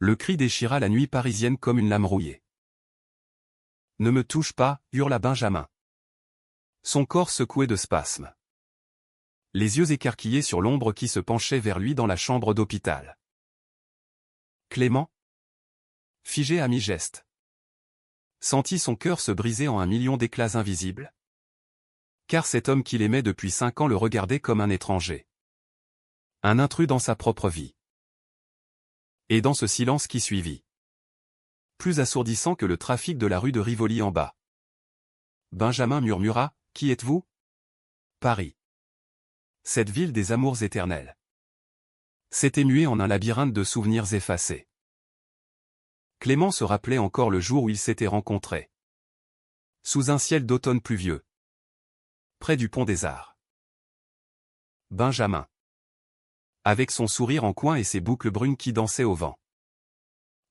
Le cri déchira la nuit parisienne comme une lame rouillée. « Ne me touche pas » hurla Benjamin. Son corps secoué de spasmes. Les yeux écarquillés sur l'ombre qui se penchait vers lui dans la chambre d'hôpital. Clément, figé à mi-geste, sentit son cœur se briser en un million d'éclats invisibles. Car cet homme qu'il aimait depuis 5 ans le regardait comme un étranger. Un intrus dans sa propre vie. Et dans ce silence qui suivit. Plus assourdissant que le trafic de la rue de Rivoli en bas. Benjamin murmura, « Qui êtes-vous » ? Paris. Cette ville des amours éternels. S'était muée en un labyrinthe de souvenirs effacés. Clément se rappelait encore le jour où ils s'étaient rencontrés. Sous un ciel d'automne pluvieux. Près du pont des Arts. Benjamin. Avec son sourire en coin et ses boucles brunes qui dansaient au vent.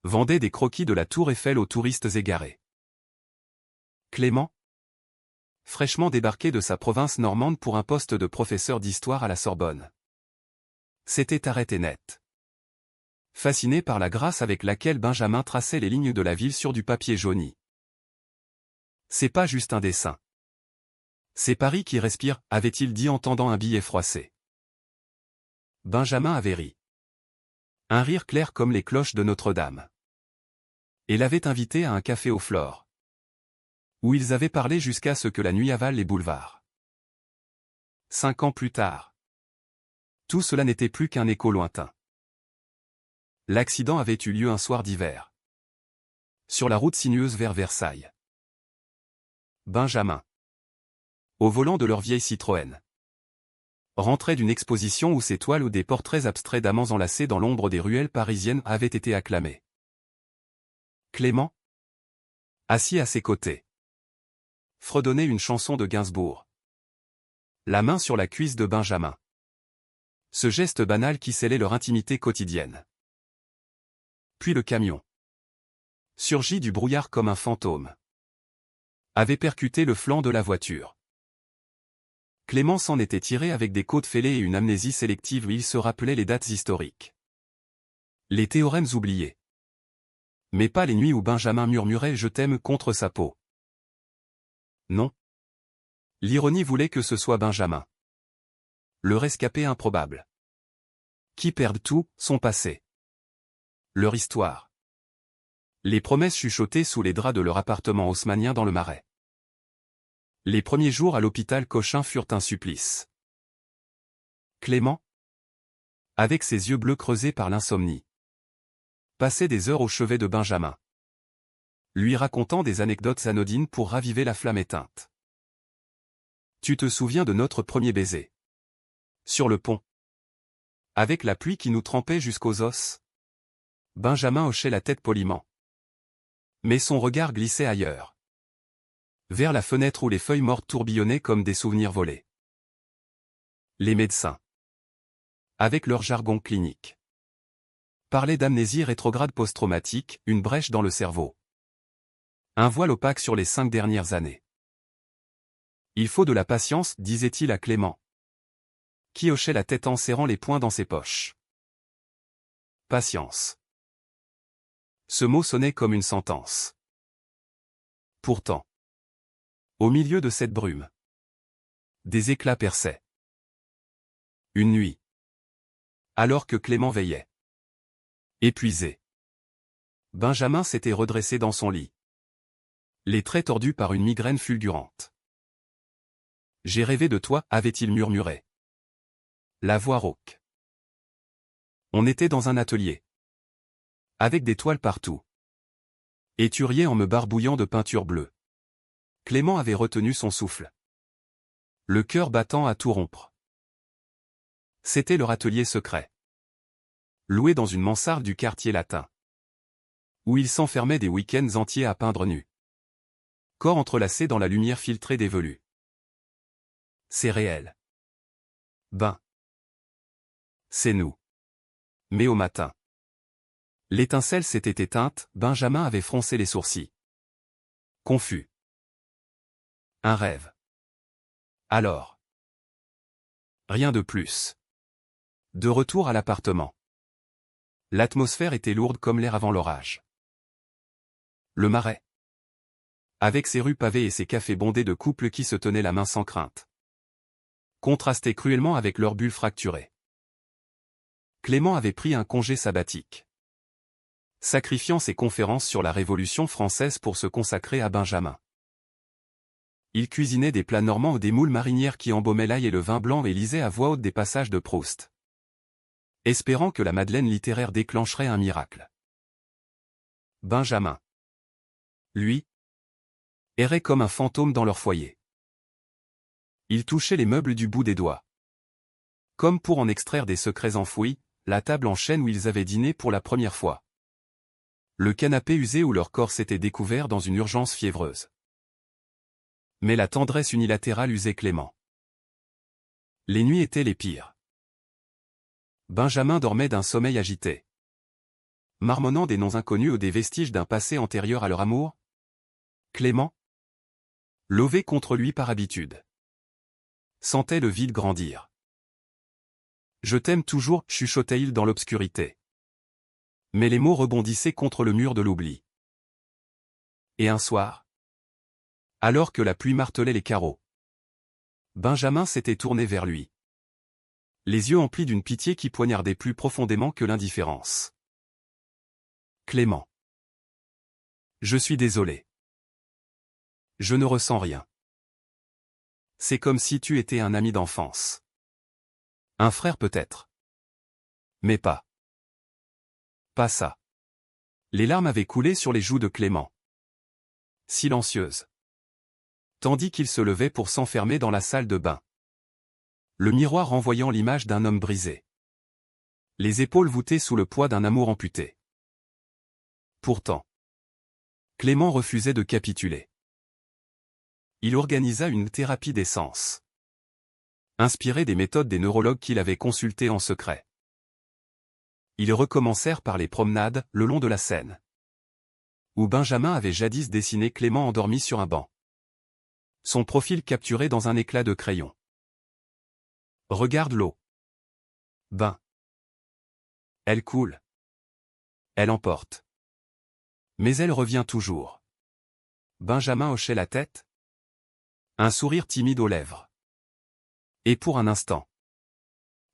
Vendait des croquis de la tour Eiffel aux touristes égarés. Clément, fraîchement débarqué de sa province normande pour un poste de professeur d'histoire à la Sorbonne. S'était arrêté net. Fasciné par la grâce avec laquelle Benjamin traçait les lignes de la ville sur du papier jauni. C'est pas juste un dessin. C'est Paris qui respire, avait-il dit en tendant un billet froissé. Benjamin avait ri. Un rire clair comme les cloches de Notre-Dame. Et l'avait invité à un café aux Flores. Où ils avaient parlé jusqu'à ce que la nuit avale les boulevards. 5 ans plus tard. Tout cela n'était plus qu'un écho lointain. L'accident avait eu lieu un soir d'hiver. Sur la route sinueuse vers Versailles. Benjamin, au volant de leur vieille Citroën, rentrait d'une exposition où ses toiles ou des portraits abstraits d'amants enlacés dans l'ombre des ruelles parisiennes avaient été acclamés. Clément, assis à ses côtés, fredonnait une chanson de Gainsbourg. La main sur la cuisse de Benjamin. Ce geste banal qui scellait leur intimité quotidienne. Puis le camion, surgi du brouillard comme un fantôme, avait percuté le flanc de la voiture. Clément s'en était tiré avec des côtes fêlées et une amnésie sélective où il se rappelait les dates historiques. Les théorèmes oubliés. Mais pas les nuits où Benjamin murmurait « Je t'aime » contre sa peau. Non. L'ironie voulait que ce soit Benjamin. Le rescapé improbable. Qui perdent tout, son passé. Leur histoire. Les promesses chuchotées sous les draps de leur appartement haussmannien dans le Marais. Les premiers jours à l'hôpital Cochin furent un supplice. Clément, avec ses yeux bleus creusés par l'insomnie, passait des heures au chevet de Benjamin, lui racontant des anecdotes anodines pour raviver la flamme éteinte. Tu te souviens de notre premier baiser? Sur le pont. Avec la pluie qui nous trempait jusqu'aux os? Benjamin hochait la tête poliment. Mais son regard glissait ailleurs. Vers la fenêtre où les feuilles mortes tourbillonnaient comme des souvenirs volés. Les médecins, avec leur jargon clinique, parlaient d'amnésie rétrograde post-traumatique, une brèche dans le cerveau. Un voile opaque sur les 5 dernières années. Il faut de la patience, disait-il à Clément, qui hochait la tête en serrant les poings dans ses poches. Patience. Ce mot sonnait comme une sentence. Pourtant, au milieu de cette brume, des éclats perçaient. Une nuit. Alors que Clément veillait. Épuisé. Benjamin s'était redressé dans son lit. Les traits tordus par une migraine fulgurante. J'ai rêvé de toi, avait-il murmuré. La voix rauque. On était dans un atelier. Avec des toiles partout. Éturier en me barbouillant de peinture bleue. Clément avait retenu son souffle. Le cœur battant à tout rompre. C'était leur atelier secret. Loué dans une mansarde du quartier latin. Où il s'enfermait des week-ends entiers à peindre nu. Corps entrelacé dans la lumière filtrée des velus. C'est réel. Ben. C'est nous. Mais au matin. L'étincelle s'était éteinte, Benjamin avait froncé les sourcils. Confus. Un rêve. Alors. Rien de plus. De retour à l'appartement. L'atmosphère était lourde comme l'air avant l'orage. Le Marais. Avec ses rues pavées et ses cafés bondés de couples qui se tenaient la main sans crainte, contrastait cruellement avec leurs bulles fracturées. Clément avait pris un congé sabbatique, sacrifiant ses conférences sur la Révolution française pour se consacrer à Benjamin. Il cuisinait des plats normands ou des moules marinières qui embaumaient l'ail et le vin blanc et lisait à voix haute des passages de Proust, espérant que la Madeleine littéraire déclencherait un miracle. Benjamin, lui, errait comme un fantôme dans leur foyer. Il touchait les meubles du bout des doigts, comme pour en extraire des secrets enfouis, la table en chêne où ils avaient dîné pour la première fois, le canapé usé où leur corps s'était découvert dans une urgence fiévreuse. Mais la tendresse unilatérale usait Clément. Les nuits étaient les pires. Benjamin dormait d'un sommeil agité, marmonnant des noms inconnus ou des vestiges d'un passé antérieur à leur amour. Clément, lové contre lui par habitude, sentait le vide grandir. « Je t'aime toujours » chuchotait-il dans l'obscurité. Mais les mots rebondissaient contre le mur de l'oubli. Et un soir, alors que la pluie martelait les carreaux, Benjamin s'était tourné vers lui, les yeux emplis d'une pitié qui poignardait plus profondément que l'indifférence. « Clément. Je suis désolé. Je ne ressens rien. C'est comme si tu étais un ami d'enfance. Un frère peut-être. Mais pas. Pas ça. » Les larmes avaient coulé sur les joues de Clément, silencieuses, tandis qu'il se levait pour s'enfermer dans la salle de bain, le miroir renvoyant l'image d'un homme brisé, les épaules voûtées sous le poids d'un amour amputé. Pourtant, Clément refusait de capituler. Il organisa une thérapie d'essence, inspirée des méthodes des neurologues qu'il avait consultés en secret. Ils recommencèrent par les promenades le long de la Seine, où Benjamin avait jadis dessiné Clément endormi sur un banc, son profil capturé dans un éclat de crayon. Regarde l'eau. Ben. Elle coule. Elle emporte. Mais elle revient toujours. Benjamin hochait la tête, un sourire timide aux lèvres. Et pour un instant,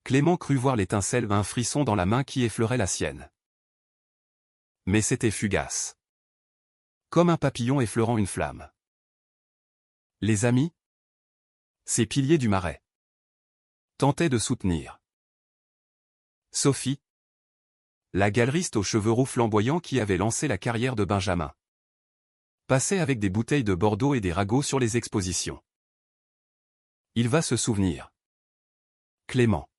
Clément crut voir l'étincelle d'un frisson dans la main qui effleurait la sienne. Mais c'était fugace, comme un papillon effleurant une flamme. Les amis, ces piliers du Marais, tentaient de soutenir Sophie, la galeriste aux cheveux roux flamboyants qui avait lancé la carrière de Benjamin, passait avec des bouteilles de Bordeaux et des ragots sur les expositions. Il va se souvenir. Clément.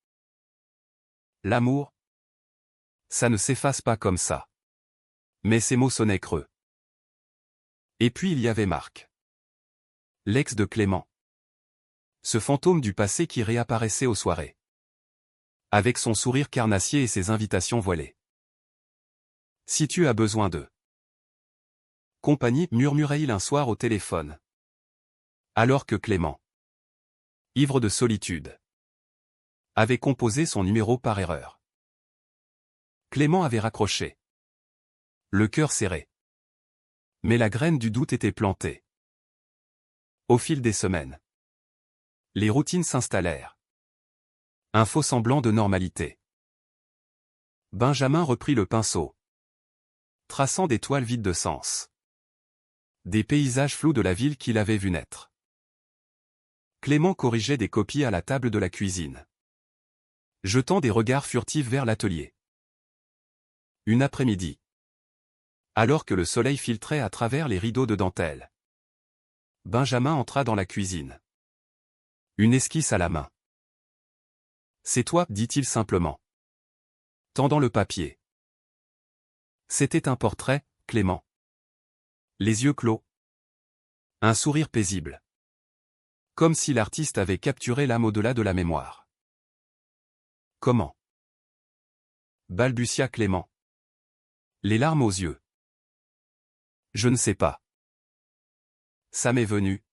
L'amour, ça ne s'efface pas comme ça. Mais ces mots sonnaient creux. Et puis il y avait Marc, l'ex de Clément, ce fantôme du passé qui réapparaissait aux soirées, avec son sourire carnassier et ses invitations voilées. Si tu as besoin de compagnie, murmurait-il un soir au téléphone, alors que Clément, ivre de solitude, avait composé son numéro par erreur. Clément avait raccroché, le cœur serré. Mais la graine du doute était plantée. Au fil des semaines, les routines s'installèrent. Un faux semblant de normalité. Benjamin reprit le pinceau, traçant des toiles vides de sens, des paysages flous de la ville qu'il avait vu naître. Clément corrigeait des copies à la table de la cuisine, jetant des regards furtifs vers l'atelier. Une après-midi, alors que le soleil filtrait à travers les rideaux de dentelle, Benjamin entra dans la cuisine, une esquisse à la main. « C'est toi, dit-il simplement, tendant le papier. C'était un portrait, Clément. Les yeux clos. Un sourire paisible. Comme si l'artiste avait capturé l'âme au-delà de la mémoire. Comment? Balbutia Clément, les larmes aux yeux. Je ne sais pas. Ça m'est venu.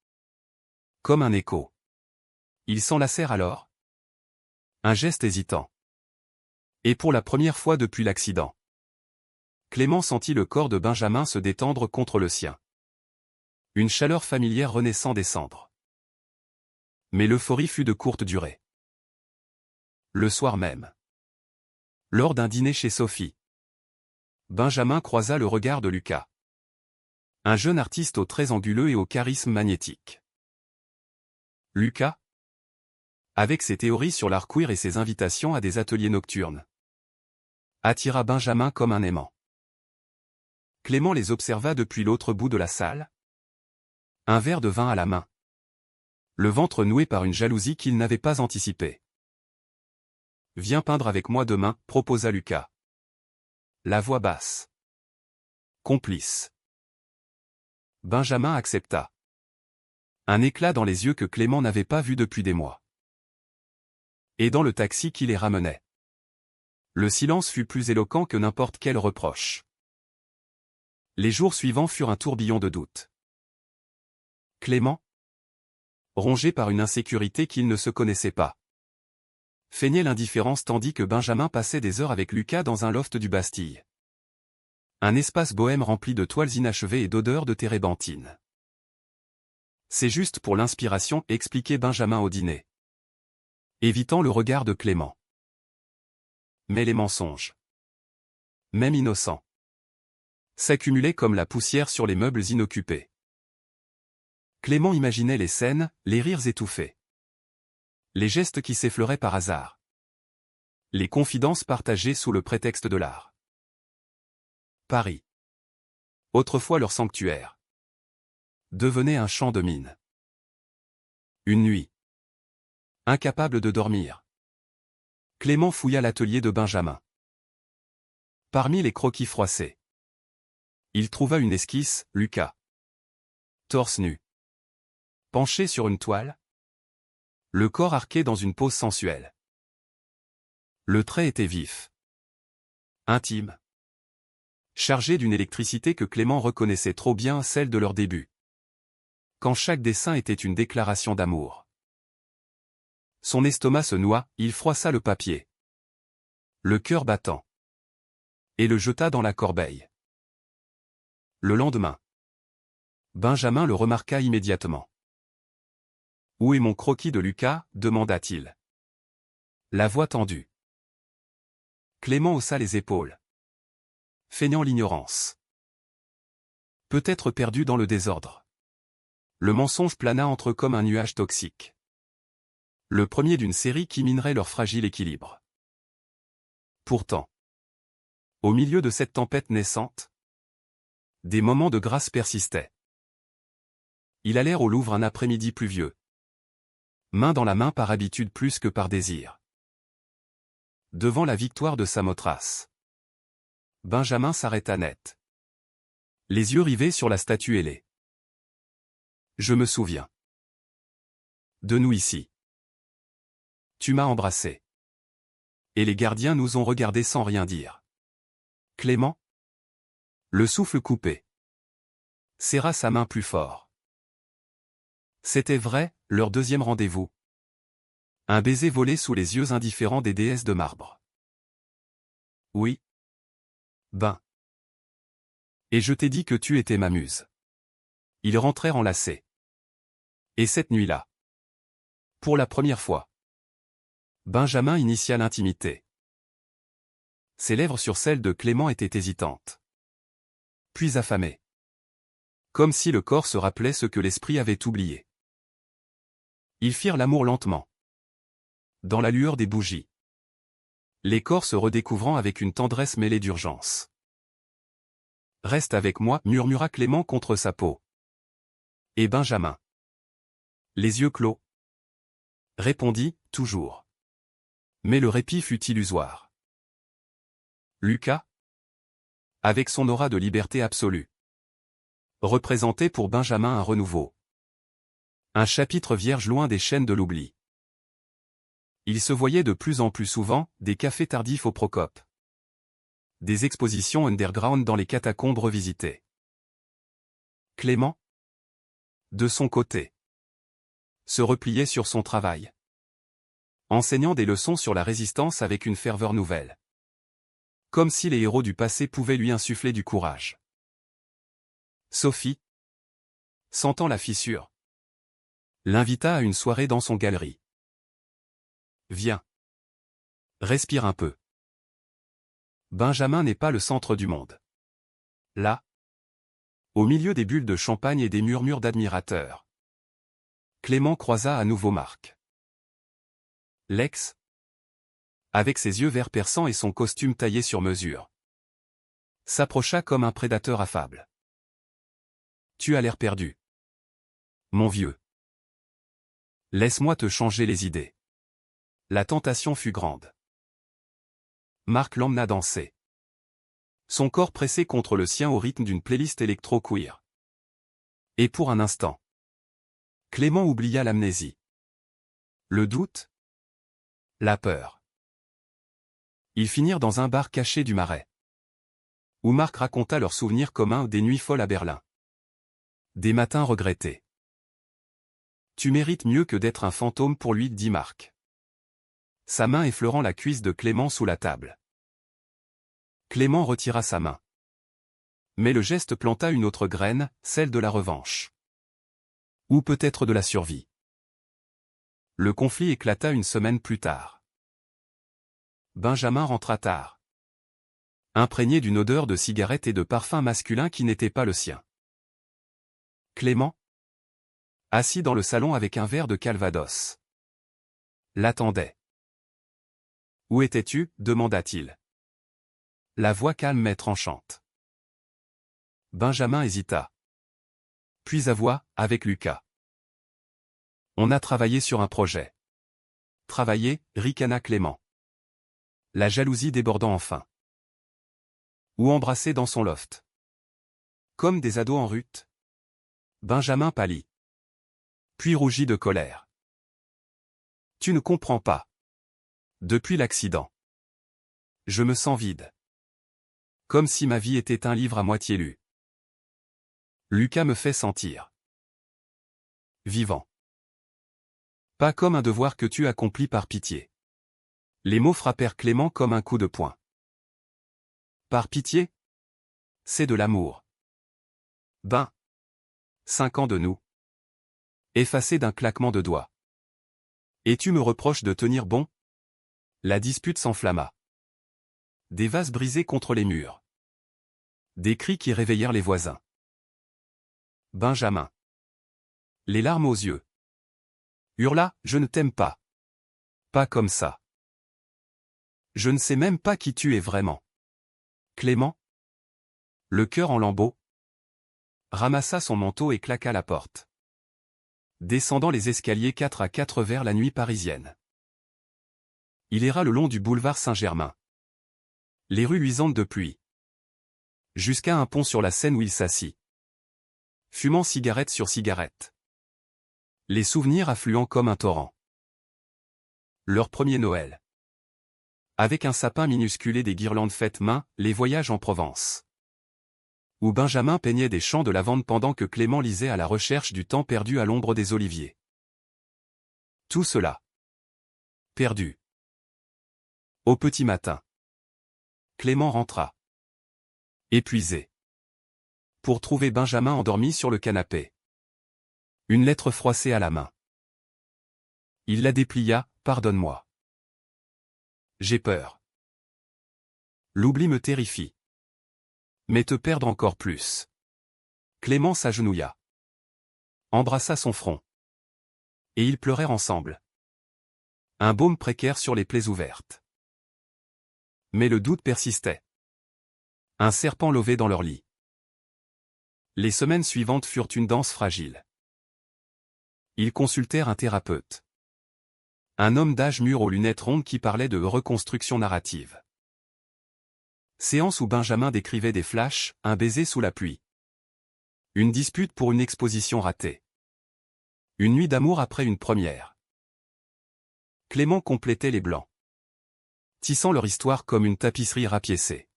Comme un écho. Ils s'enlacèrent alors. Un geste hésitant. Et pour la première fois depuis l'accident, Clément sentit le corps de Benjamin se détendre contre le sien. Une chaleur familière renaissant des cendres. Mais l'euphorie fut de courte durée. Le soir même, lors d'un dîner chez Sophie, Benjamin croisa le regard de Lucas. Un jeune artiste aux traits anguleux et au charisme magnétique. Lucas, avec ses théories sur l'art queer et ses invitations à des ateliers nocturnes, attira Benjamin comme un aimant. Clément les observa depuis l'autre bout de la salle. Un verre de vin à la main. Le ventre noué par une jalousie qu'il n'avait pas anticipée. « Viens peindre avec moi demain », proposa Lucas. La voix basse. Complice. Benjamin accepta. Un éclat dans les yeux que Clément n'avait pas vu depuis des mois. Et dans le taxi qui les ramenait. Le silence fut plus éloquent que n'importe quel reproche. Les jours suivants furent un tourbillon de doutes. Clément, rongé par une insécurité qu'il ne se connaissait pas, feignait l'indifférence tandis que Benjamin passait des heures avec Lucas dans un loft du Bastille. Un espace bohème rempli de toiles inachevées et d'odeurs de térébenthine. C'est juste pour l'inspiration, expliquait Benjamin au dîner, évitant le regard de Clément. Mais les mensonges, même innocents, s'accumulaient comme la poussière sur les meubles inoccupés. Clément imaginait les scènes, les rires étouffés, les gestes qui s'effleuraient par hasard, les confidences partagées sous le prétexte de l'art. Paris, autrefois leur sanctuaire, devenait un champ de mines. Une nuit, incapable de dormir, Clément fouilla l'atelier de Benjamin. Parmi les croquis froissés, il trouva une esquisse, Lucas. Torse nu, penché sur une toile, le corps arqué dans une pose sensuelle. Le trait était vif, intime, chargé d'une électricité que Clément reconnaissait trop bien, celle de leur début, quand chaque dessin était une déclaration d'amour. Son estomac se noua, il froissa le papier, le cœur battant, et le jeta dans la corbeille. Le lendemain, Benjamin le remarqua immédiatement. « Où est mon croquis de Lucas ?» demanda-t-il. La voix tendue. Clément haussa les épaules, feignant l'ignorance. Peut-être perdu dans le désordre. Le mensonge plana entre eux comme un nuage toxique. Le premier d'une série qui minerait leur fragile équilibre. Pourtant, au milieu de cette tempête naissante, des moments de grâce persistaient. Ils allèrent au Louvre un après-midi pluvieux, main dans la main par habitude plus que par désir. Devant la victoire de Samothrace, Benjamin s'arrêta net, les yeux rivés sur la statue ailée. « Je me souviens de nous ici. Tu m'as embrassé. Et les gardiens nous ont regardés sans rien dire. Clément, le souffle coupé, serra sa main plus fort. C'était vrai, leur deuxième rendez-vous. Un baiser volé sous les yeux indifférents des déesses de marbre. Oui. Ben. Et je t'ai dit que tu étais ma muse. Ils rentrèrent enlacés. Et cette nuit-là, pour la première fois, Benjamin initia l'intimité. Ses lèvres sur celles de Clément étaient hésitantes, puis affamées. Comme si le corps se rappelait ce que l'esprit avait oublié. Ils firent l'amour lentement, dans la lueur des bougies, les corps se redécouvrant avec une tendresse mêlée d'urgence. « Reste avec moi » murmura Clément contre sa peau. Et Benjamin, les yeux clos, répondit « toujours ». Mais le répit fut illusoire. Lucas, avec son aura de liberté absolue, représentait pour Benjamin un renouveau. Un chapitre vierge loin des chaînes de l'oubli. Il se voyait de plus en plus souvent, des cafés tardifs au Procope. Des expositions underground dans les catacombes revisitées. Clément, de son côté, se repliait sur son travail, enseignant des leçons sur la résistance avec une ferveur nouvelle. Comme si les héros du passé pouvaient lui insuffler du courage. Sophie, sentant la fissure, l'invita à une soirée dans son galerie. Viens. Respire un peu. Benjamin n'est pas le centre du monde. Là, au milieu des bulles de champagne et des murmures d'admirateurs, Clément croisa à nouveau Marc. Lex, avec ses yeux verts perçants et son costume taillé sur mesure, s'approcha comme un prédateur affable. Tu as l'air perdu. Mon vieux. Laisse-moi te changer les idées. La tentation fut grande. Marc l'emmena danser. Son corps pressé contre le sien au rythme d'une playlist électro-queer. Et pour un instant, Clément oublia l'amnésie. Le doute. La peur. Ils finirent dans un bar caché du Marais, où Marc raconta leurs souvenirs communs des nuits folles à Berlin. Des matins regrettés. Tu mérites mieux que d'être un fantôme pour lui, dit Marc. Sa main effleurant la cuisse de Clément sous la table. Clément retira sa main. Mais le geste planta une autre graine, celle de la revanche. Ou peut-être de la survie. Le conflit éclata une semaine plus tard. Benjamin rentra tard. Imprégné d'une odeur de cigarette et de parfum masculin qui n'était pas le sien. Clément, assis dans le salon avec un verre de Calvados, l'attendait. Où étais-tu, demanda-t-il. La voix calme mais tranchante. Benjamin hésita. Puis avoua, avec Lucas. On a travaillé sur un projet. Travaillé, ricana Clément. La jalousie débordant enfin. Ou embrassé dans son loft. Comme des ados en rut. Benjamin pâlit. Puis rougit de colère. Tu ne comprends pas. Depuis l'accident, je me sens vide. Comme si ma vie était un livre à moitié lu. Lucas me fait sentir vivant. Pas comme un devoir que tu accomplis par pitié. Les mots frappèrent Clément comme un coup de poing. Par pitié? C'est de l'amour. 5 ans de nous. Effacé d'un claquement de doigts. Et tu me reproches de tenir bon? La dispute s'enflamma. Des vases brisés contre les murs. Des cris qui réveillèrent les voisins. Benjamin, les larmes aux yeux, hurla, je ne t'aime pas. Pas comme ça. Je ne sais même pas qui tu es vraiment. Clément, le cœur en lambeaux, ramassa son manteau et claqua la porte. Descendant les escaliers 4 à 4 vers la nuit parisienne. Il erra le long du boulevard Saint-Germain. Les rues luisantes de pluie. Jusqu'à un pont sur la Seine où il s'assit. Fumant cigarette sur cigarette. Les souvenirs affluant comme un torrent. Leur premier Noël. Avec un sapin minuscule et des guirlandes faites main, les voyages en Provence. Où Benjamin peignait des champs de lavande pendant que Clément lisait à la recherche du temps perdu à l'ombre des oliviers. Tout cela. Perdu. Au petit matin. Clément rentra. Épuisé. Pour trouver Benjamin endormi sur le canapé. Une lettre froissée à la main. Il la déplia, pardonne-moi. J'ai peur. L'oubli me terrifie. Mais te perdre encore plus. Clément s'agenouilla. Embrassa son front. Et ils pleurèrent ensemble. Un baume précaire sur les plaies ouvertes. Mais le doute persistait. Un serpent lové dans leur lit. Les semaines suivantes furent une danse fragile. Ils consultèrent un thérapeute. Un homme d'âge mûr aux lunettes rondes qui parlait de reconstruction narrative. Séance où Benjamin décrivait des flashs, un baiser sous la pluie. Une dispute pour une exposition ratée. Une nuit d'amour après une première. Clément complétait les blancs. Tissant leur histoire comme une tapisserie rapiécée.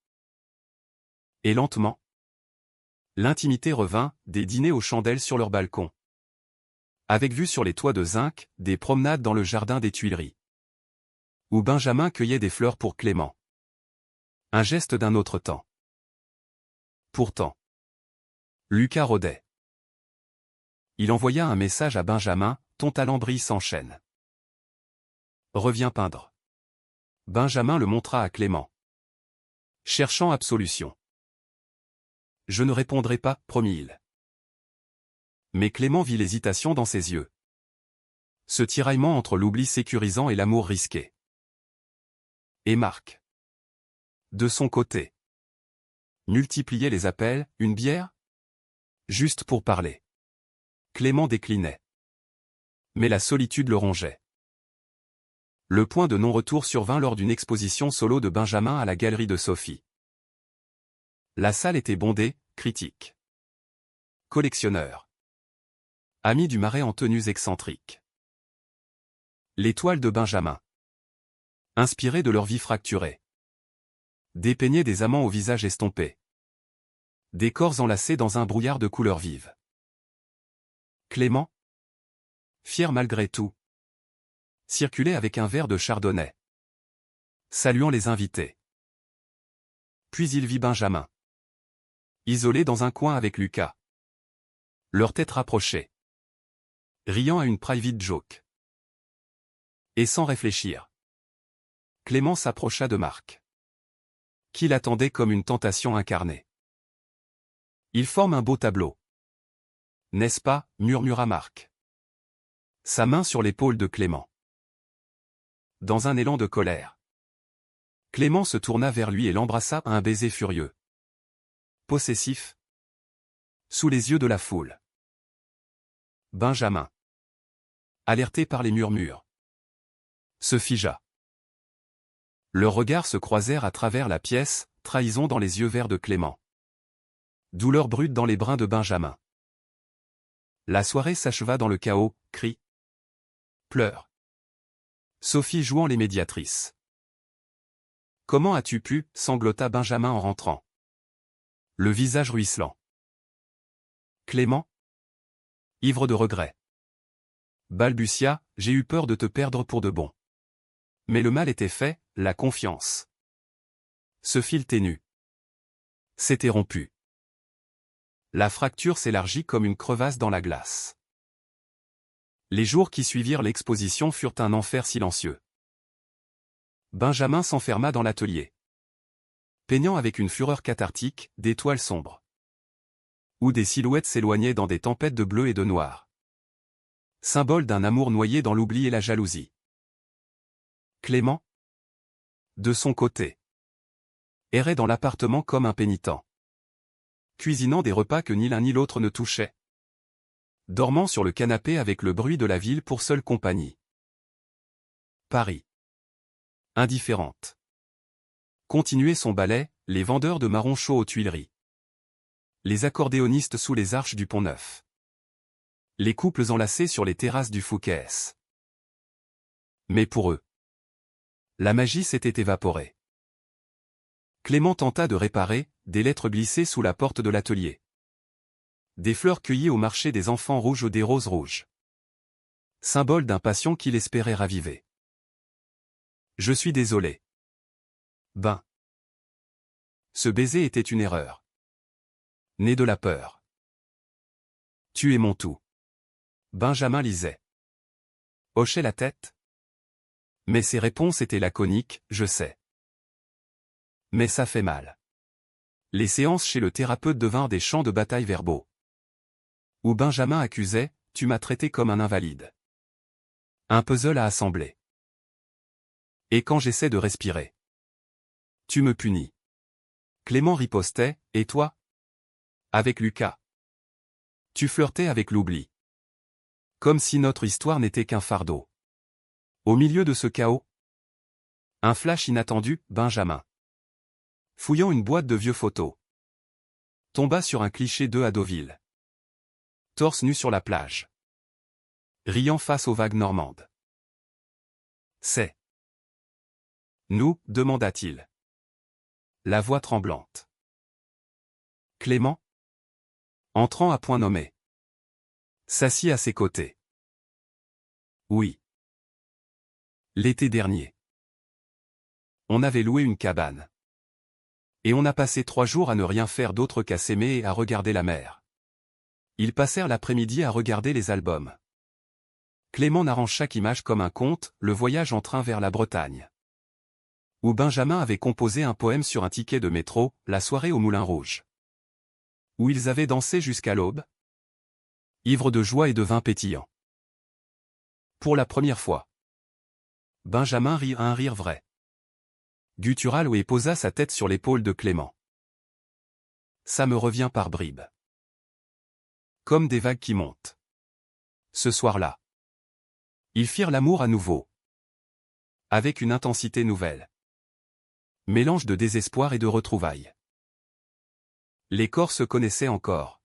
Et lentement, l'intimité revint, des dîners aux chandelles sur leur balcon. Avec vue sur les toits de zinc, des promenades dans le jardin des Tuileries. Où Benjamin cueillait des fleurs pour Clément. Un geste d'un autre temps. Pourtant. Lucas rôdait. Il envoya un message à Benjamin, ton talent brille sans chaîne. Reviens peindre. Benjamin le montra à Clément. Cherchant absolution. Je ne répondrai pas, promit-il. Mais Clément vit l'hésitation dans ses yeux. Ce tiraillement entre l'oubli sécurisant et l'amour risqué. Et Marc. De son côté. Multipliait les appels, une bière? Juste pour parler. Clément déclinait. Mais la solitude le rongeait. Le point de non-retour survint lors d'une exposition solo de Benjamin à la galerie de Sophie. La salle était bondée, critiques. Collectionneurs. Amis du Marais en tenues excentriques. Les toiles de Benjamin. Inspirées de leur vie fracturée. Dépeignaient des amants au visage estompé. Des corps enlacés dans un brouillard de couleurs vives. Clément, fier malgré tout, circulait avec un verre de chardonnay, saluant les invités. Puis il vit Benjamin, isolé dans un coin avec Lucas, leurs têtes rapprochées, riant à une private joke. Et sans réfléchir, Clément s'approcha de Marc, qui l'attendait comme une tentation incarnée. Ils forment un beau tableau. N'est-ce pas, murmura Marc. Sa main sur l'épaule de Clément. Dans un élan de colère. Clément se tourna vers lui et l'embrassa à un baiser furieux. Possessif. Sous les yeux de la foule. Benjamin. Alerté par les murmures. Se figea. Leurs regards se croisèrent à travers la pièce, trahison dans les yeux verts de Clément. Douleur brute dans les brins de Benjamin. La soirée s'acheva dans le chaos, cris. Pleurs. Sophie jouant les médiatrices. Comment as-tu pu, sanglota Benjamin en rentrant. Le visage ruisselant. Clément. Ivre de regret. Balbutia, j'ai eu peur de te perdre pour de bon. Mais le mal était fait, la confiance. Ce fil ténu. S'était rompu. La fracture s'élargit comme une crevasse dans la glace. Les jours qui suivirent l'exposition furent un enfer silencieux. Benjamin s'enferma dans l'atelier. Peignant avec une fureur cathartique, des toiles sombres. Où des silhouettes s'éloignaient dans des tempêtes de bleu et de noir. Symbole d'un amour noyé dans l'oubli et la jalousie. Clément, de son côté, errait dans l'appartement comme un pénitent. Cuisinant des repas que ni l'un ni l'autre ne touchait. Dormant sur le canapé avec le bruit de la ville pour seule compagnie. Paris. Indifférente. Continuait son ballet, les vendeurs de marrons chauds aux Tuileries. Les accordéonistes sous les arches du Pont-Neuf. Les couples enlacés sur les terrasses du Fouquet's. Mais pour eux, la magie s'était évaporée. Clément tenta de réparer, des lettres glissées sous la porte de l'atelier. Des fleurs cueillies au marché des enfants rouges ou des roses rouges. Symbole d'un passion qu'il espérait raviver. Je suis désolé. Ben. Ce baiser était une erreur. Né de la peur. Tu es mon tout. Benjamin lisait. Hochait la tête. Mais ses réponses étaient laconiques, je sais. Mais ça fait mal. Les séances chez le thérapeute devinrent des champs de bataille verbaux. Où Benjamin accusait, tu m'as traité comme un invalide. Un puzzle à assembler. Et quand j'essaie de respirer, tu me punis. Clément ripostait, et toi? Avec Lucas. Tu flirtais avec l'oubli. Comme si notre histoire n'était qu'un fardeau. Au milieu de ce chaos, un flash inattendu, Benjamin. Fouillant une boîte de vieux photos. Tomba sur un cliché d'eux à Deauville. Torse nu sur la plage. Riant face aux vagues normandes. C'est nous, demanda-t-il. La voix tremblante. Clément, entrant à point nommé, s'assit à ses côtés. Oui. L'été dernier. On avait loué une cabane. Et on a passé 3 jours à ne rien faire d'autre qu'à s'aimer et à regarder la mer. Ils passèrent l'après-midi à regarder les albums. Clément narrant chaque image comme un conte, le voyage en train vers la Bretagne. Où Benjamin avait composé un poème sur un ticket de métro, la soirée au Moulin Rouge. Où ils avaient dansé jusqu'à l'aube, ivres de joie et de vin pétillant. Pour la première fois, Benjamin rit un rire vrai. Guttural et posa sa tête sur l'épaule de Clément. Ça me revient par bribes. Comme des vagues qui montent. Ce soir-là, ils firent l'amour à nouveau. Avec une intensité nouvelle. Mélange de désespoir et de retrouvailles. Les corps se connaissaient encore.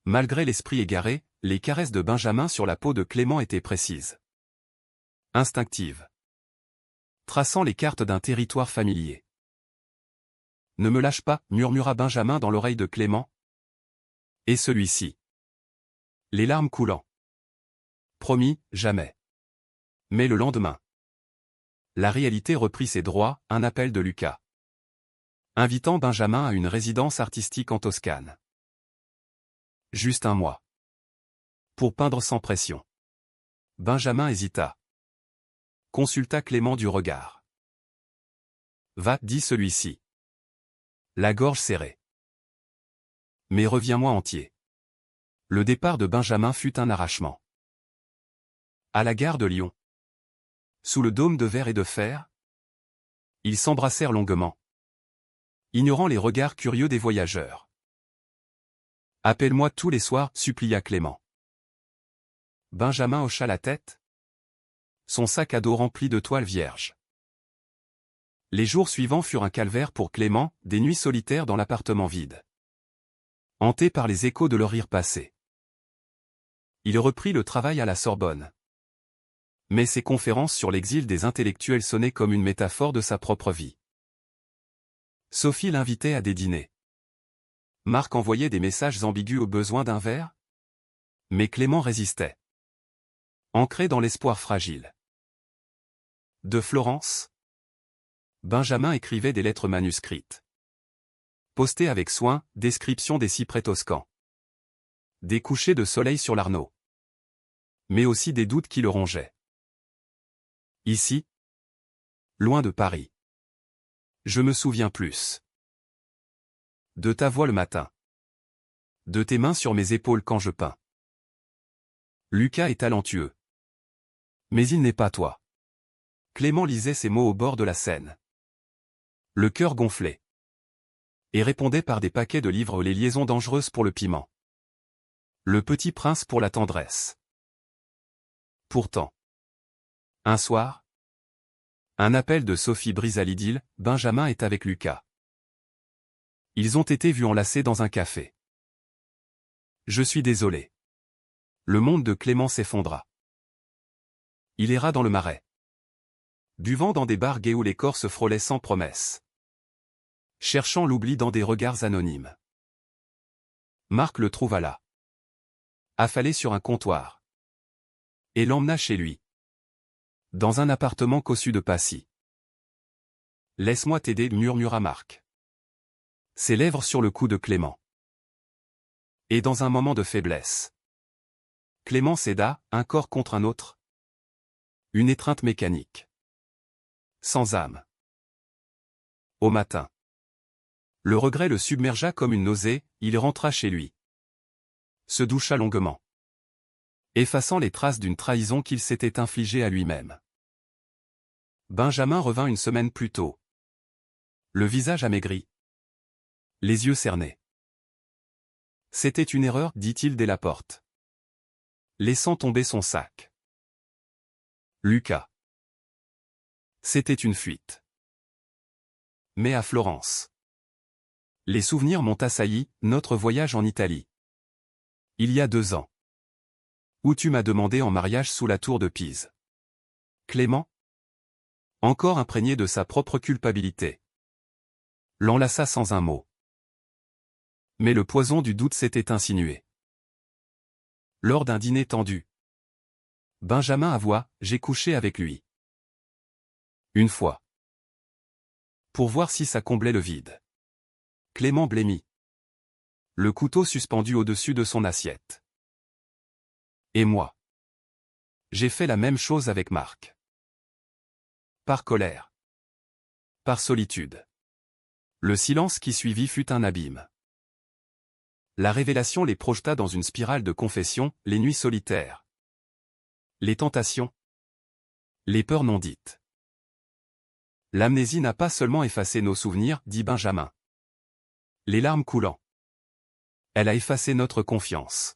Malgré l'esprit égaré, les caresses de Benjamin sur la peau de Clément étaient précises. Instinctives. Traçant les cartes d'un territoire familier. Ne me lâche pas, murmura Benjamin dans l'oreille de Clément. Et celui-ci. Les larmes coulant. Promis, jamais. Mais le lendemain. La réalité reprit ses droits, un appel de Lucas. Invitant Benjamin à une résidence artistique en Toscane. Juste un mois. Pour peindre sans pression. Benjamin hésita. Consulta Clément du regard. Va, dit celui-ci. La gorge serrée. Mais reviens-moi entier. Le départ de Benjamin fut un arrachement. À la gare de Lyon. Sous le dôme de verre et de fer. Ils s'embrassèrent longuement. Ignorant les regards curieux des voyageurs. Appelle-moi tous les soirs, supplia Clément. Benjamin hocha la tête. Son sac à dos rempli de toiles vierges. Les jours suivants furent un calvaire pour Clément, des nuits solitaires dans l'appartement vide. Hanté par les échos de leur rire passé. Il reprit le travail à la Sorbonne. Mais ses conférences sur l'exil des intellectuels sonnaient comme une métaphore de sa propre vie. Sophie l'invitait à des dîners. Marc envoyait des messages ambigus au besoin d'un verre. Mais Clément résistait. Ancré dans l'espoir fragile. De Florence, Benjamin écrivait des lettres manuscrites. Postées avec soin, description des cyprès toscans. Des couchers de soleil sur l'Arno. Mais aussi des doutes qui le rongeaient. Ici, loin de Paris. Je me souviens plus. De ta voix le matin. De tes mains sur mes épaules quand je peins. Lucas est talentueux. Mais il n'est pas toi. Clément lisait ces mots au bord de la Seine. Le cœur gonflé. Et répondait par des paquets de livres les liaisons dangereuses pour le piment. Le petit prince pour la tendresse. Pourtant. Un soir. Un appel de Sophie brisa l'idylle, Benjamin est avec Lucas. Ils ont été vus enlacés dans un café. Je suis désolé. Le monde de Clément s'effondra. Il erra dans le marais. Buvant dans des bars gays où les corps se frôlaient sans promesse. Cherchant l'oubli dans des regards anonymes. Marc le trouva là. Affalé sur un comptoir. Et l'emmena chez lui. Dans un appartement cossu de Passy. Laisse-moi t'aider, murmura Marc. Ses lèvres sur le cou de Clément. Et dans un moment de faiblesse. Clément céda, un corps contre un autre. Une étreinte mécanique. Sans âme. Au matin. Le regret le submergea comme une nausée, il rentra chez lui. Se doucha longuement. Effaçant les traces d'une trahison qu'il s'était infligée à lui-même. Benjamin revint une semaine plus tôt. Le visage amaigri. Les yeux cernés. C'était une erreur, dit-il dès la porte. Laissant tomber son sac. Lucas. C'était une fuite. Mais à Florence. Les souvenirs m'ont assailli, notre voyage en Italie. Il y a 2 ans. Où tu m'as demandé en mariage sous la tour de Pise. Clément, encore imprégné de sa propre culpabilité, l'enlaça sans un mot. Mais le poison du doute s'était insinué. Lors d'un dîner tendu, Benjamin avoua, j'ai couché avec lui. Une fois. Pour voir si ça comblait le vide. Clément blêmit. Le couteau suspendu au-dessus de son assiette. Et moi. J'ai fait la même chose avec Marc. Par colère. Par solitude. Le silence qui suivit fut un abîme. La révélation les projeta dans une spirale de confession, les nuits solitaires. Les tentations. Les peurs non dites. L'amnésie n'a pas seulement effacé nos souvenirs, dit Benjamin. Les larmes coulant. Elle a effacé notre confiance.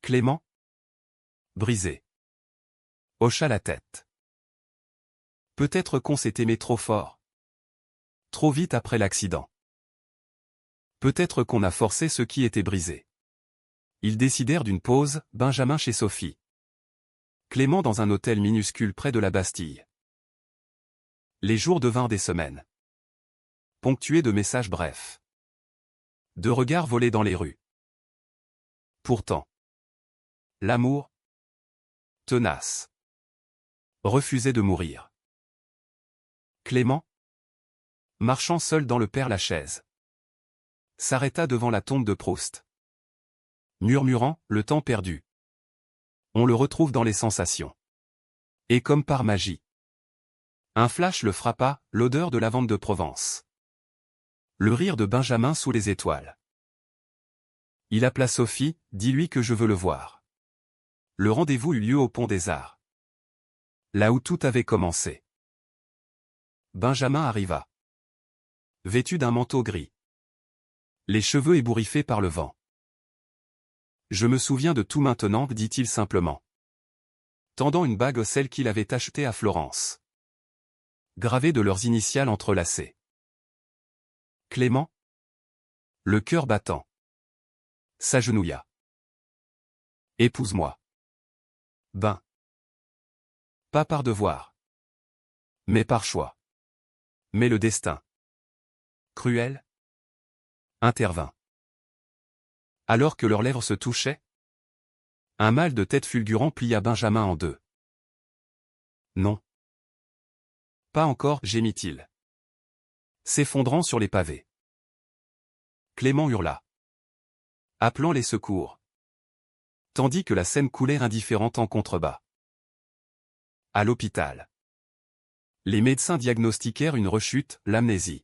Clément, brisé, hocha la tête. Peut-être qu'on s'est aimé trop fort. Trop vite après l'accident. Peut-être qu'on a forcé ce qui était brisé. Ils décidèrent d'une pause, Benjamin chez Sophie. Clément dans un hôtel minuscule près de la Bastille. Les jours devinrent des semaines. Ponctués de messages brefs. De regards volés dans les rues. Pourtant. L'amour, tenace, refusait de mourir. Clément, marchant seul dans le Père-Lachaise, s'arrêta devant la tombe de Proust. Murmurant, le temps perdu. On le retrouve dans les sensations. Et comme par magie. Un flash le frappa, l'odeur de lavande de Provence. Le rire de Benjamin sous les étoiles. Il appela Sophie, dis-lui que je veux le voir. Le rendez-vous eut lieu au Pont des Arts. Là où tout avait commencé. Benjamin arriva. Vêtu d'un manteau gris. Les cheveux ébouriffés par le vent. Je me souviens de tout maintenant, dit-il simplement. Tendant une bague, celle qu'il avait achetée à Florence. Gravée de leurs initiales entrelacées. Clément, le cœur battant, s'agenouilla. Épouse-moi. Ben. Pas par devoir. Mais par choix. Mais le destin. Cruel. Intervint. Alors que leurs lèvres se touchaient, un mal de tête fulgurant plia Benjamin en deux. Non. Pas encore, gémit-il. S'effondrant sur les pavés. Clément hurla. Appelant les secours. Tandis que la Seine coulait indifférente en contrebas. À l'hôpital. Les médecins diagnostiquèrent une rechute, l'amnésie.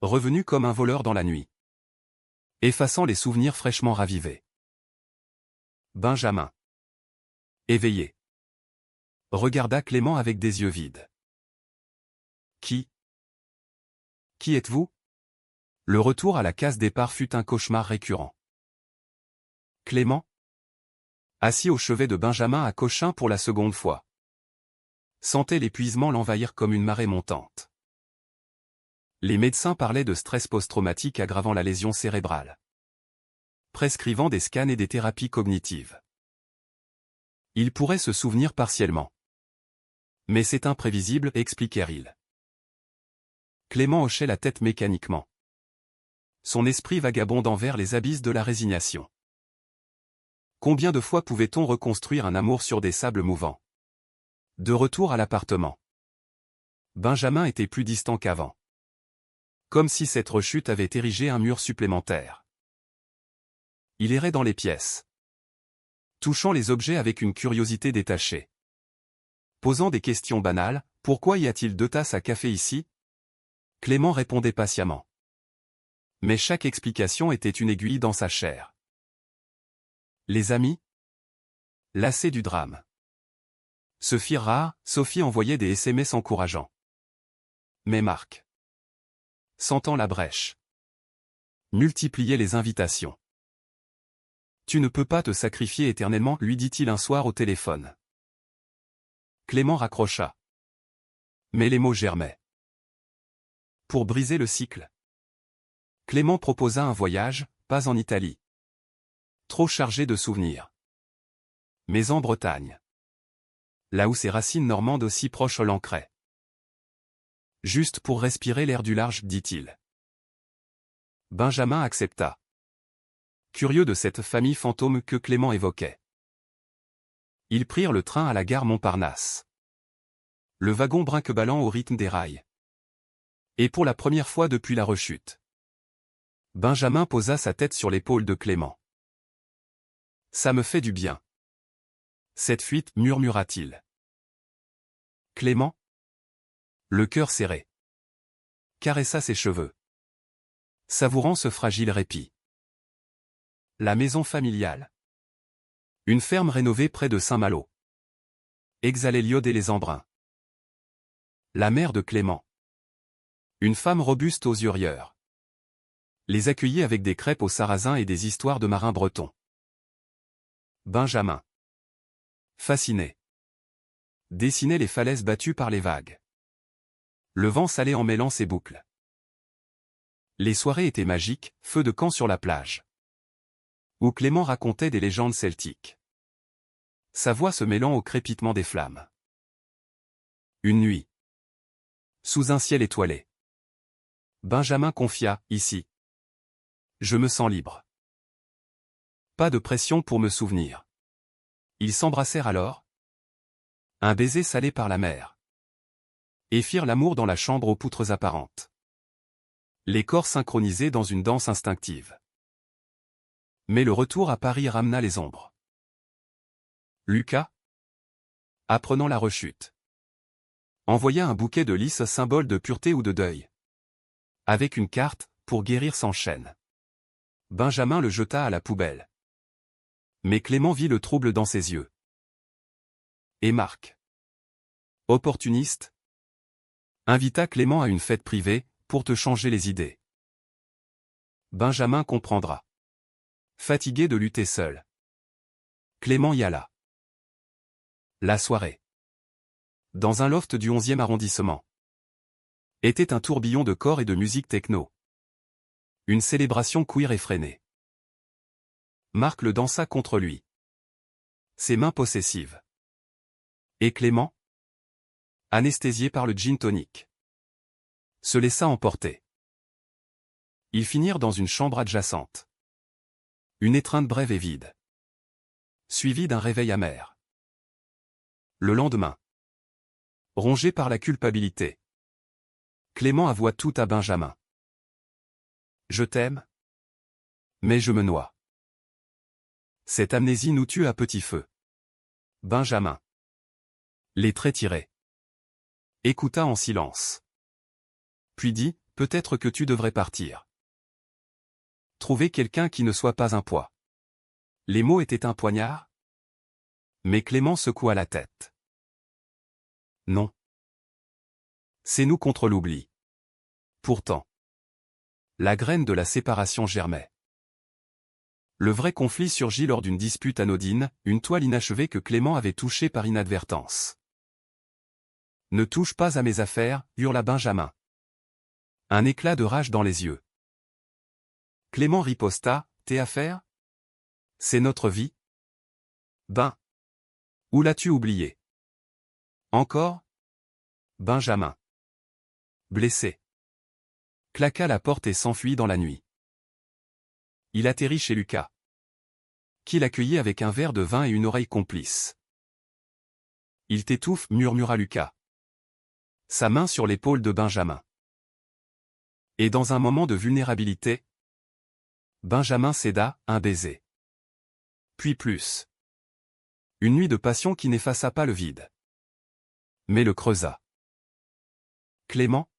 Revenu comme un voleur dans la nuit. Effaçant les souvenirs fraîchement ravivés. Benjamin. Éveillé. Regarda Clément avec des yeux vides. Qui êtes-vous? Le retour à la case départ fut un cauchemar récurrent. Clément, assis au chevet de Benjamin à Cochin pour la seconde fois, sentait l'épuisement l'envahir comme une marée montante. Les médecins parlaient de stress post-traumatique aggravant la lésion cérébrale, prescrivant des scans et des thérapies cognitives. Il pourrait se souvenir partiellement. Mais c'est imprévisible, expliquèrent-ils. Clément hochait la tête mécaniquement. Son esprit vagabondant vers les abysses de la résignation. Combien de fois pouvait-on reconstruire un amour sur des sables mouvants? De retour à l'appartement. Benjamin était plus distant qu'avant. Comme si cette rechute avait érigé un mur supplémentaire. Il errait dans les pièces. Touchant les objets avec une curiosité détachée. Posant des questions banales, pourquoi y a-t-il 2 tasses à café ici? Clément répondait patiemment. Mais chaque explication était une aiguille dans sa chair. Les amis, lassés du drame, se firent rares, Sophie envoyait des SMS encourageants. Mais Marc, sentant la brèche, multipliait les invitations. Tu ne peux pas te sacrifier éternellement, lui dit-il un soir au téléphone. Clément raccrocha. Mais les mots germaient. Pour briser le cycle, Clément proposa un voyage, pas en Italie. Trop chargé de souvenirs. Mais en Bretagne. Là où ses racines normandes aussi proches l'ancraient. Juste pour respirer l'air du large, dit-il. Benjamin accepta. Curieux de cette famille fantôme que Clément évoquait. Ils prirent le train à la gare Montparnasse. Le wagon brinque-ballant au rythme des rails. Et pour la première fois depuis la rechute. Benjamin posa sa tête sur l'épaule de Clément. Ça me fait du bien. Cette fuite, murmura-t-il. Clément, le cœur serré, caressa ses cheveux, savourant ce fragile répit. La maison familiale. Une ferme rénovée près de Saint-Malo. Exhalait l'iode et les embruns. La mère de Clément. Une femme robuste aux yeux rieurs. Les accueillit avec des crêpes au sarrasin et des histoires de marins bretons. Benjamin, fasciné, dessinait les falaises battues par les vagues. Le vent salait en mêlant ses boucles. Les soirées étaient magiques, feu de camp sur la plage. Où Clément racontait des légendes celtiques. Sa voix se mêlant au crépitement des flammes. Une nuit. Sous un ciel étoilé. Benjamin confia, ici. Je me sens libre. Pas de pression pour me souvenir. Ils s'embrassèrent alors. Un baiser salé par la mer. Et firent l'amour dans la chambre aux poutres apparentes. Les corps synchronisés dans une danse instinctive. Mais le retour à Paris ramena les ombres. Lucas, apprenant la rechute, envoya un bouquet de lys, symbole de pureté ou de deuil. Avec une carte, pour guérir sans chaîne. Benjamin le jeta à la poubelle. Mais Clément vit le trouble dans ses yeux. Et Marc, opportuniste, invita Clément à une fête privée, pour te changer les idées. Benjamin comprendra. Fatigué de lutter seul. Clément y alla. La soirée. Dans un loft du 11e arrondissement. Était un tourbillon de corps et de musique techno. Une célébration queer effrénée. Marc le dansa contre lui. Ses mains possessives. Et Clément, anesthésié par le gin tonic, se laissa emporter. Ils finirent dans une chambre adjacente. Une étreinte brève et vide. Suivie d'un réveil amer. Le lendemain. Rongé par la culpabilité. Clément avoua tout à Benjamin. Je t'aime. Mais je me noie. Cette amnésie nous tue à petit feu. Benjamin. Les traits tirés. Écouta en silence. Puis dit, peut-être que tu devrais partir. Trouver quelqu'un qui ne soit pas un poids. Les mots étaient un poignard. Mais Clément secoua la tête. Non. C'est nous contre l'oubli. Pourtant. La graine de la séparation germait. Le vrai conflit surgit lors d'une dispute anodine, une toile inachevée que Clément avait touchée par inadvertance. Ne touche pas à mes affaires, hurla Benjamin. Un éclat de rage dans les yeux. Clément riposta, tes affaires? C'est notre vie? Ben. Où l'as-tu oublié? Encore? Benjamin. Blessé. Claqua la porte et s'enfuit dans la nuit. Il atterrit chez Lucas, qui l'accueillit avec un verre de vin et une oreille complice. Il t'étouffe, murmura Lucas. Sa main sur l'épaule de Benjamin. Et dans un moment de vulnérabilité, Benjamin céda, un baiser. Puis plus. Une nuit de passion qui n'effaça pas le vide. Mais le creusa. Clément,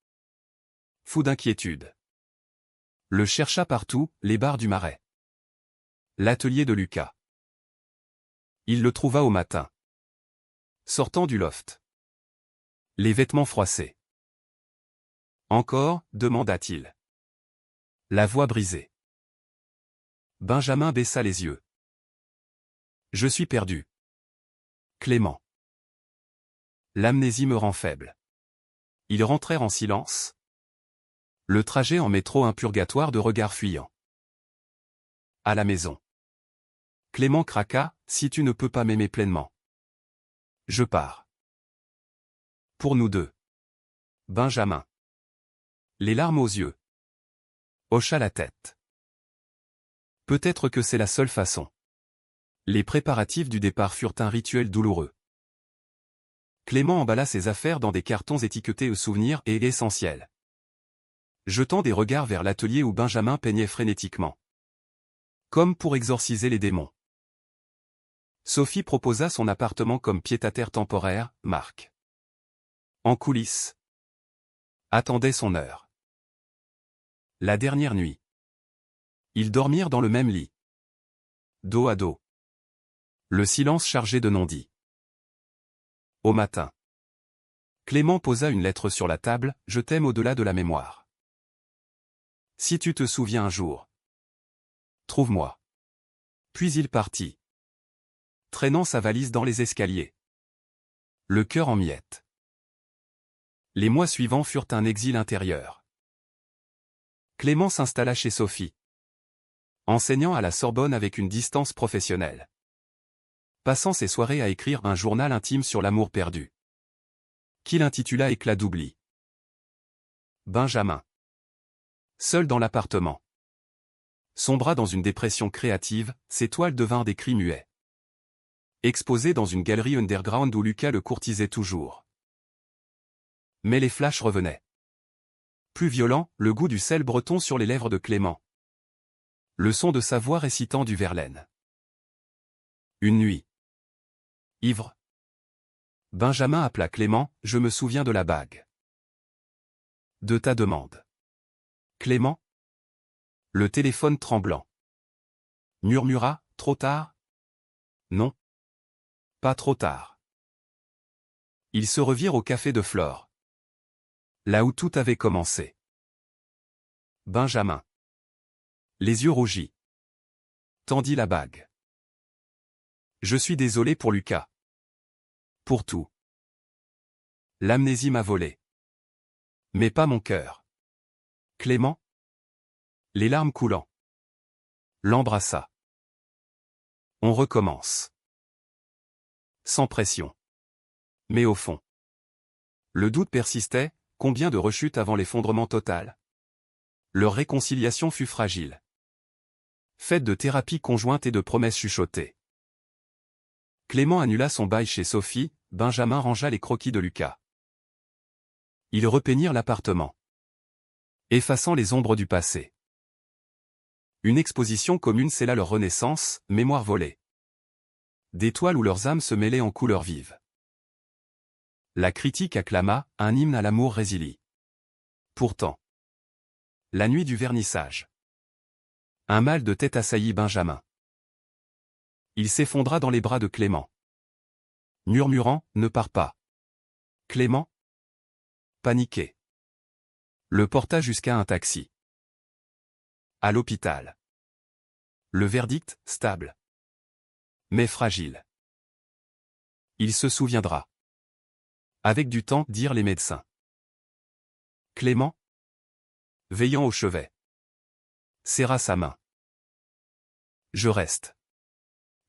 fou d'inquiétude, le chercha partout, les bars du Marais. L'atelier de Lucas. Il le trouva au matin. Sortant du loft. Les vêtements froissés. Encore, demanda-t-il. La voix brisée. Benjamin baissa les yeux. Je suis perdu. Clément. L'amnésie me rend faible. Ils rentrèrent en silence. Le trajet en métro, un purgatoire de regards fuyants. À la maison. Clément craqua, si tu ne peux pas m'aimer pleinement. Je pars. Pour nous deux. Benjamin. Les larmes aux yeux. Hocha la tête. Peut-être que c'est la seule façon. Les préparatifs du départ furent un rituel douloureux. Clément emballa ses affaires dans des cartons étiquetés au souvenir et essentiels. jetant des regards vers l'atelier où Benjamin peignait frénétiquement. Comme pour exorciser les démons. Sophie proposa son appartement comme pied-à-terre temporaire, Marc. En coulisses. Attendait son heure. La dernière nuit. Ils dormirent dans le même lit. Dos à dos. Le silence chargé de non-dits. Au matin. Clément posa une lettre sur la table, « Je t'aime au-delà de la mémoire. Si tu te souviens un jour. Trouve-moi. » Puis il partit. Traînant sa valise dans les escaliers. Le cœur en miettes. Les mois suivants furent un exil intérieur. Clément s'installa chez Sophie. Enseignant à la Sorbonne avec une distance professionnelle. Passant ses soirées à écrire un journal intime sur l'amour perdu. Qu'il intitula Éclat d'oubli. Benjamin. Seul dans l'appartement. Sombra dans une dépression créative, ses toiles devinrent des cris muets. Exposé dans une galerie underground où Lucas le courtisait toujours. Mais les flashs revenaient. Plus violent, le goût du sel breton sur les lèvres de Clément. Le son de sa voix récitant du Verlaine. Une nuit. Ivre. Benjamin appela Clément, « Je me souviens de la bague. De ta demande. » Clément. Le téléphone tremblant. Murmura, « Trop tard ?» Non. Pas trop tard. Ils se revirent au café de Flore. Là où tout avait commencé. Benjamin. Les yeux rougis. Tendit la bague. Je suis désolé pour Lucas. Pour tout. L'amnésie m'a volé. Mais pas mon cœur. Clément. Les larmes coulant. L'embrassa. On recommence. Sans pression. Mais au fond. Le doute persistait, combien de rechutes avant l'effondrement total? Leur réconciliation fut fragile. Faite de thérapie conjointe et de promesses chuchotées. Clément annula son bail chez Sophie, Benjamin rangea les croquis de Lucas. Ils repeignirent l'appartement. Effaçant les ombres du passé. Une exposition commune scella leur renaissance, mémoire volée. Des toiles où leurs âmes se mêlaient en couleurs vives. La critique acclama, un hymne à l'amour résilie. Pourtant. La nuit du vernissage. Un mal de tête assaillit Benjamin. Il s'effondra dans les bras de Clément. Murmurant, « Ne pars pas. » Clément. Paniqué. Le porta jusqu'à un taxi. À l'hôpital. Le verdict, stable. Mais fragile. Il se souviendra. Avec du temps, dirent les médecins. Clément. Veillant au chevet. Serra sa main. Je reste.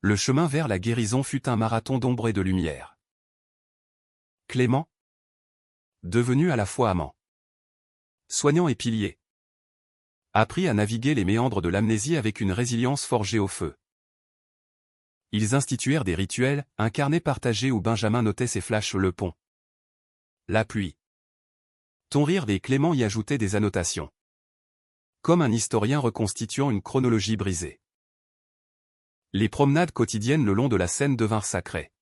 Le chemin vers la guérison fut un marathon d'ombre et de lumière. Clément. Devenu à la fois amant. Soignant et pilier. Apprit à naviguer les méandres de l'amnésie avec une résilience forgée au feu. Ils instituèrent des rituels, un carnet partagé où Benjamin notait ses flashs le pont. La pluie. Ton rire des Clément y ajoutait des annotations. Comme un historien reconstituant une chronologie brisée. Les promenades quotidiennes le long de la Seine devinrent sacrées.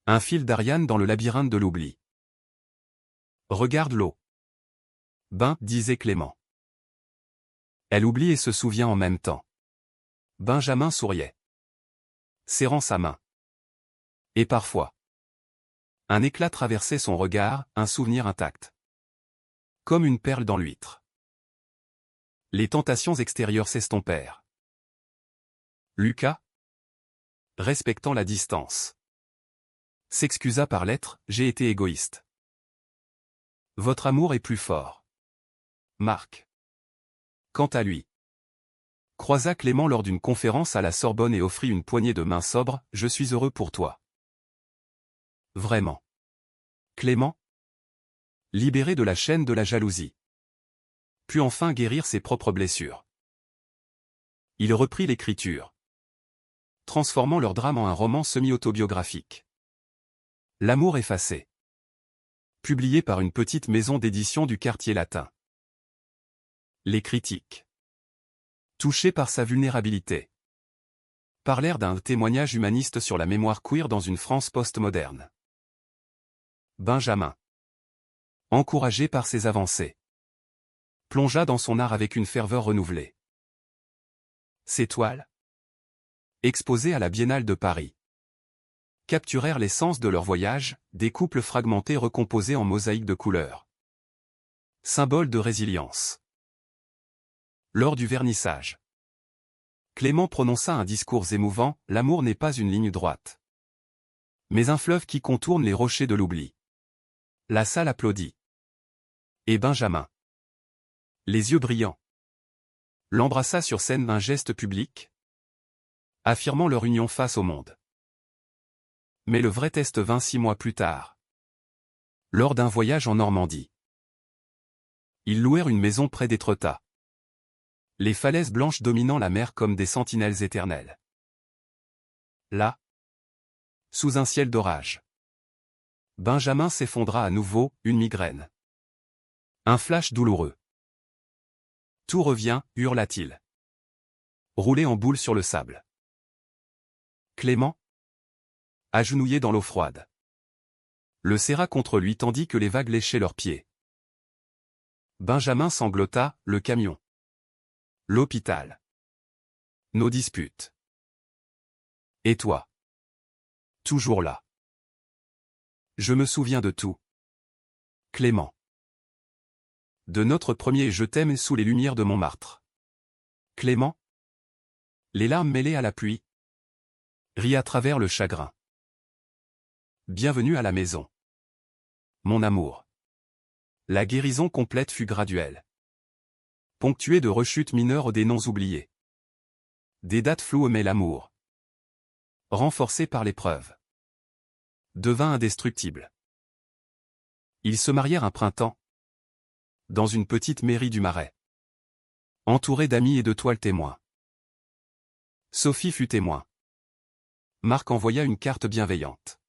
Un fil d'Ariane dans le labyrinthe de l'oubli. Regarde l'eau. Ben, disait Clément. Elle oublie et se souvient en même temps. Benjamin souriait. Serrant sa main. Et parfois. Un éclat traversait son regard, un souvenir intact. Comme une perle dans l'huître. Les tentations extérieures s'estompèrent. Lucas, respectant la distance, s'excusa par lettres, « J'ai été égoïste. Votre amour est plus fort. » Marc. Quant à lui, croisa Clément lors d'une conférence à la Sorbonne et offrit une poignée de main sobre, « Je suis heureux pour toi. » Vraiment. Clément, libéré de la chaîne de la jalousie, put enfin guérir ses propres blessures. Il reprit l'écriture, transformant leur drame en un roman semi-autobiographique. L'amour effacé. Publié par une petite maison d'édition du quartier latin. Les critiques. Touchés par sa vulnérabilité. Parlèrent d'un témoignage humaniste sur la mémoire queer dans une France postmoderne. Benjamin. Encouragé par ses avancées. Plongea dans son art avec une ferveur renouvelée. Ses toiles, exposées à la Biennale de Paris, capturèrent l'essence de leur voyage, des couples fragmentés recomposés en mosaïques de couleurs. Symbole de résilience. Lors du vernissage, Clément prononça un discours émouvant, « L'amour n'est pas une ligne droite, mais un fleuve qui contourne les rochers de l'oubli. » La salle applaudit. Et Benjamin, les yeux brillants, l'embrassa sur scène d'un geste public, affirmant leur union face au monde. Mais le vrai test vint 6 mois plus tard, lors d'un voyage en Normandie. Ils louèrent une maison près d'Étretat, les falaises blanches dominant la mer comme des sentinelles éternelles. Là, sous un ciel d'orage, Benjamin s'effondra à nouveau, une migraine. Un flash douloureux. Tout revient, hurla-t-il. Roulé en boule sur le sable. Clément, agenouillé dans l'eau froide, le serra contre lui tandis que les vagues léchaient leurs pieds. Benjamin sanglota, le camion. L'hôpital. Nos disputes. Et toi? Toujours là. Je me souviens de tout. Clément. De notre premier je t'aime sous les lumières de Montmartre. Clément. Les larmes mêlées à la pluie. Rit à travers le chagrin. Bienvenue à la maison. Mon amour. La guérison complète fut graduelle, ponctuée de rechutes mineures des noms oubliés. Des dates floues mais l'amour, renforcé par l'épreuve, devint indestructible. Ils se marièrent un printemps, dans une petite mairie du Marais, entourés d'amis et de toiles témoins. Sophie fut témoin. Marc envoya une carte bienveillante.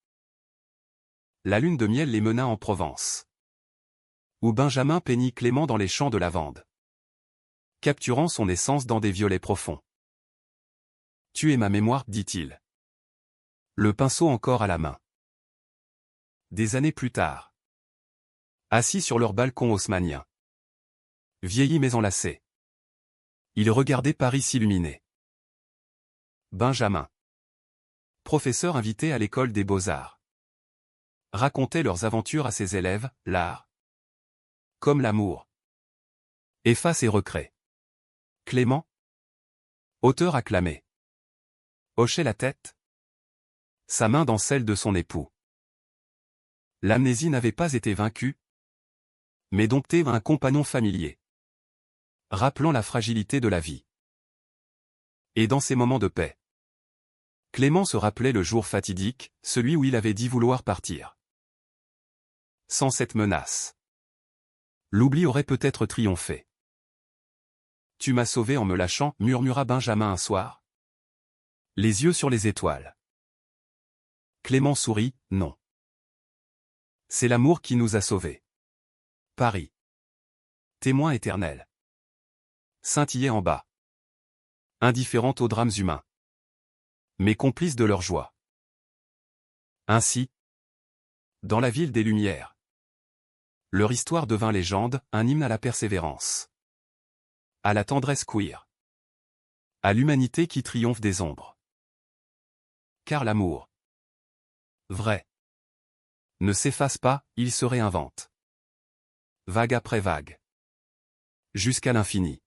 La lune de miel les mena en Provence, où Benjamin peignit Clément dans les champs de lavande, capturant son essence dans des violets profonds. Tu es ma mémoire, dit-il, le pinceau encore à la main. Des années plus tard, assis sur leur balcon haussmannien, vieillis mais enlacés, ils regardaient Paris s'illuminer. Benjamin, professeur invité à l'école des beaux-arts, racontait leurs aventures à ses élèves, l'art, comme l'amour, efface et recrée. Clément, auteur acclamé, hochait la tête, sa main dans celle de son époux. L'amnésie n'avait pas été vaincue, mais dompté un compagnon familier, rappelant la fragilité de la vie. Et dans ces moments de paix, Clément se rappelait le jour fatidique, celui où il avait dit vouloir partir. Sans cette menace, l'oubli aurait peut-être triomphé. Tu m'as sauvé en me lâchant, murmura Benjamin un soir, les yeux sur les étoiles. Clément sourit, non. C'est l'amour qui nous a sauvés. Paris. Témoin éternel. Scintillait en bas. Indifférente aux drames humains, mais complice de leur joie. Ainsi, dans la ville des Lumières, leur histoire devint légende, un hymne à la persévérance, à la tendresse queer, à l'humanité qui triomphe des ombres. Car l'amour, vrai, ne s'efface pas, il se réinvente. Vague après vague. Jusqu'à l'infini.